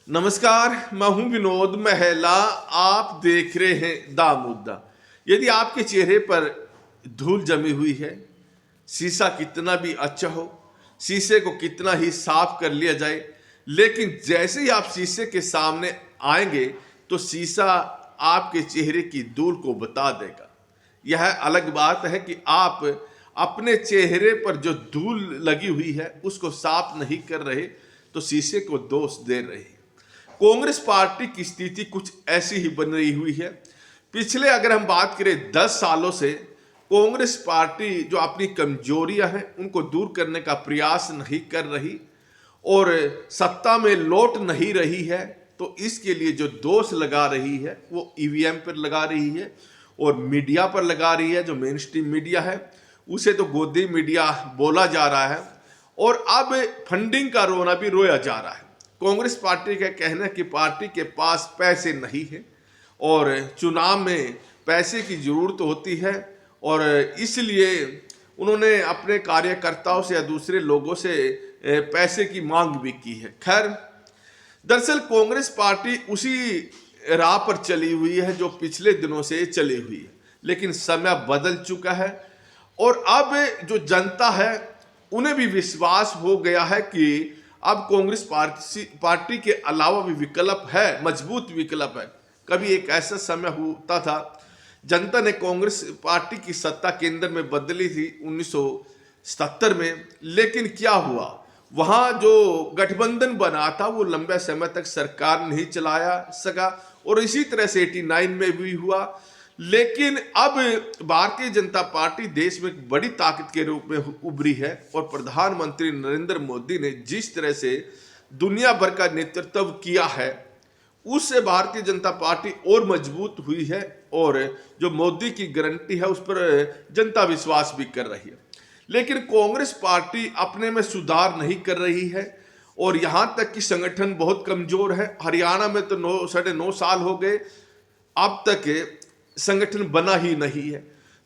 नमस्कार, मैं हूं विनोद महला। आप देख रहे हैं दा मुद्दा। यदि आपके चेहरे पर धूल जमी हुई है, शीशा कितना भी अच्छा हो, शीशे को कितना ही साफ कर लिया जाए, लेकिन जैसे ही आप शीशे के सामने आएंगे तो शीशा आपके चेहरे की धूल को बता देगा। यह अलग बात है कि आप अपने चेहरे पर जो धूल लगी हुई है उसको साफ नहीं कर रहे, तो शीशे को दोष दे रहे हैं। कांग्रेस पार्टी की स्थिति कुछ ऐसी ही बन रही हुई है। पिछले अगर हम बात करें 10 सालों से कांग्रेस पार्टी जो अपनी कमजोरियां हैं उनको दूर करने का प्रयास नहीं कर रही और सत्ता में लौट नहीं रही है, तो इसके लिए जो दोष लगा रही है वो ईवीएम पर लगा रही है और मीडिया पर लगा रही है। जो मेन स्ट्रीम मीडिया है उसे तो गोदी मीडिया बोला जा रहा है और अब फंडिंग का रोना भी रोया जा रहा है। कांग्रेस पार्टी का कहना है कि पार्टी के पास पैसे नहीं है और चुनाव में पैसे की जरूरत होती है और इसलिए उन्होंने अपने कार्यकर्ताओं से या दूसरे लोगों से पैसे की मांग भी की है। खैर, दरअसल कांग्रेस पार्टी उसी राह पर चली हुई है जो पिछले दिनों से चली हुई है, लेकिन समय बदल चुका है और अब जो जनता है उन्हें भी विश्वास हो गया है कि अब कांग्रेस पार्टी के अलावा भी विकल्प है, मजबूत विकल्प है। कभी एक ऐसा समय होता था जनता ने कांग्रेस पार्टी की सत्ता केंद्र में बदली थी 1977 में, लेकिन क्या हुआ, वहां जो गठबंधन बना था वो लंबे समय तक सरकार नहीं चलाया सका और इसी तरह से 89 में भी हुआ। लेकिन अब भारतीय जनता पार्टी देश में एक बड़ी ताकत के रूप में उभरी है और प्रधानमंत्री नरेंद्र मोदी ने जिस तरह से दुनिया भर का नेतृत्व किया है उससे भारतीय जनता पार्टी और मजबूत हुई है और जो मोदी की गारंटी है उस पर जनता विश्वास भी कर रही है। लेकिन कांग्रेस पार्टी अपने में सुधार नहीं कर रही है और यहां तक कि संगठन बहुत कमजोर है। हरियाणा में तो 9.5 साल हो गए, अब तक संगठन बना ही नहीं है।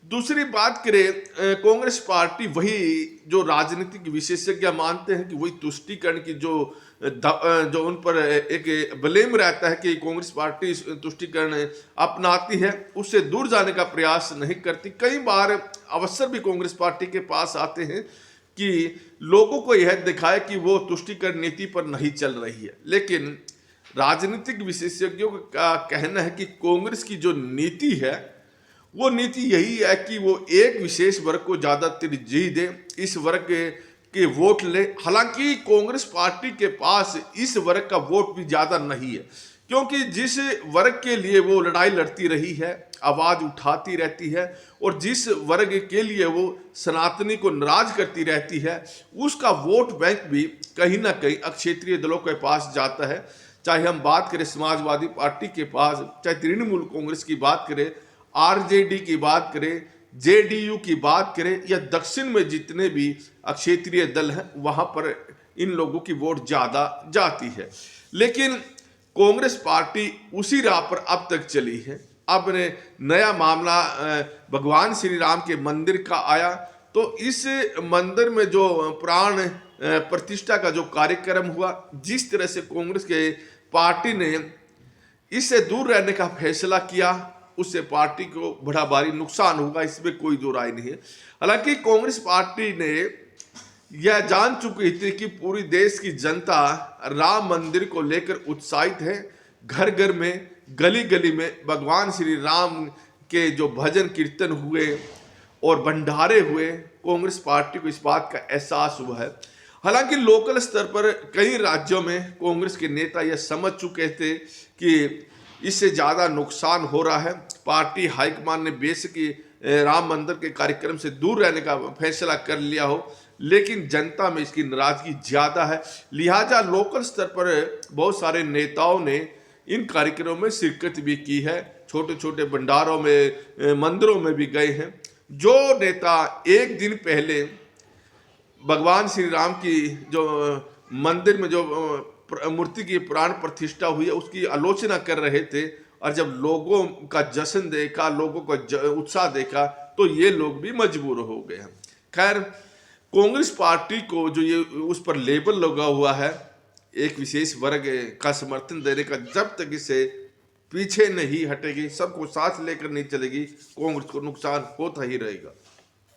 दूसरी बात करें, कांग्रेस पार्टी वही जो राजनीतिक विशेषज्ञ मानते हैं कि वही तुष्टीकरण की जो उन पर एक ब्लेम रहता है कि कांग्रेस पार्टी तुष्टीकरण अपनाती है, उससे दूर जाने का प्रयास नहीं करती। कई बार अवसर भी कांग्रेस पार्टी के पास आते हैं कि लोगों को यह दिखाए कि वो तुष्टीकरण नीति पर नहीं चल रही है, लेकिन राजनीतिक विशेषज्ञों का कहना है कि कांग्रेस की जो नीति है वो नीति यही है कि वो एक विशेष वर्ग को ज्यादा तरजीह दे, इस वर्ग के वोट ले। हालांकि कांग्रेस पार्टी के पास इस वर्ग का वोट भी ज्यादा नहीं है, क्योंकि जिस वर्ग के लिए वो लड़ाई लड़ती रही है, आवाज उठाती रहती है और जिस वर्ग के लिए वो सनातनी को नाराज करती रहती है, उसका वोट बैंक भी कहीं ना कहीं क्षेत्रीय दलों के पास जाता है। चाहे हम बात करें समाजवादी पार्टी के पास, चाहे तृणमूल कांग्रेस की बात करें, आरजेडी की बात करें, जेडीयू की बात करें या दक्षिण में जितने भी क्षेत्रीय दल हैं वहां पर इन लोगों की वोट ज्यादा जाती है। लेकिन कांग्रेस पार्टी उसी राह पर अब तक चली है। अब नया मामला भगवान श्री राम के मंदिर का आया, तो इस मंदिर में जो प्राण प्रतिष्ठा का जो कार्यक्रम हुआ, जिस तरह से कांग्रेस के पार्टी ने इससे दूर रहने का फैसला किया, उससे पार्टी को बड़ा भारी नुकसान होगा, इसमें कोई दो राय नहीं है। हालांकि कांग्रेस पार्टी ने यह जान चुकी थी कि पूरी देश की जनता राम मंदिर को लेकर उत्साहित है। घर घर में, गली गली में भगवान श्री राम के जो भजन कीर्तन हुए और भंडारे हुए, कांग्रेस पार्टी को इस बात का एहसास हुआ है। हालांकि लोकल स्तर पर कई राज्यों में कांग्रेस के नेता यह समझ चुके थे कि इससे ज्यादा नुकसान हो रहा है। पार्टी हाईकमान ने बेशक राम मंदिर के कार्यक्रम से दूर रहने का फैसला कर लिया हो, लेकिन जनता में इसकी नाराजगी ज्यादा है। लिहाजा लोकल स्तर पर बहुत सारे नेताओं ने इन कार्यक्रमों में शिरकत भी की है, छोटे छोटे भंडारों में, मंदिरों में भी गए हैं। जो नेता एक दिन पहले भगवान श्री राम की जो मंदिर में जो मूर्ति की प्राण प्रतिष्ठा हुई है उसकी आलोचना कर रहे थे, और जब लोगों का जश्न देखा, लोगों का उत्साह देखा, तो ये लोग भी मजबूर हो गए हैं। खैर, कांग्रेस पार्टी को जो ये उस पर लेबल लगा हुआ है एक विशेष वर्ग का समर्थन देने का, जब तक इसे पीछे नहीं हटेगी, सबको साथ लेकर नहीं चलेगी, कांग्रेस को नुकसान होता ही रहेगा।